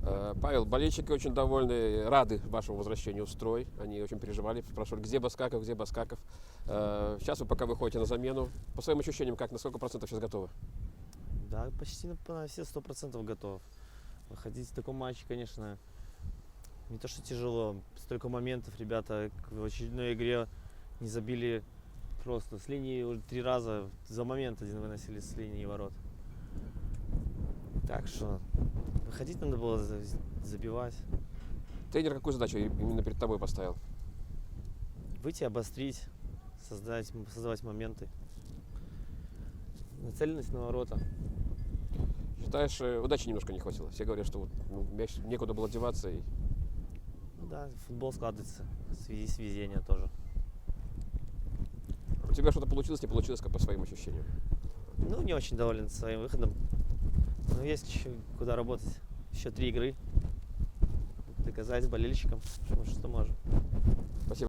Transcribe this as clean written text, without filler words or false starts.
Павел, болельщики очень довольны, рады вашему возвращению в строй. Они очень переживали, спрашивали, где Баскаков, где Баскаков. Сейчас вы пока выходите на замену. По своим ощущениям, как, на сколько процентов сейчас готовы? Да, почти на все 100% готов. Выходить в таком матче, конечно, не то что тяжело. Столько моментов, ребята в очередной игре не забили просто с линии уже 3 раза за момент один выносили с линии ворот. Так что выходить надо было забивать. Тренер какую задачу именно перед тобой поставил? Выйти, обострить, создавать моменты. Нацеленность на ворота. Считаешь, удачи немножко не хватило? Все говорят, что вот, мяч некуда было деваться. Ну да, футбол складывается в связи с везением тоже. У тебя что-то получилось, не получилось, как по своим ощущениям? Ну, не очень доволен своим выходом. Но есть еще куда работать. Еще 3 игры. Доказать болельщикам, что можем.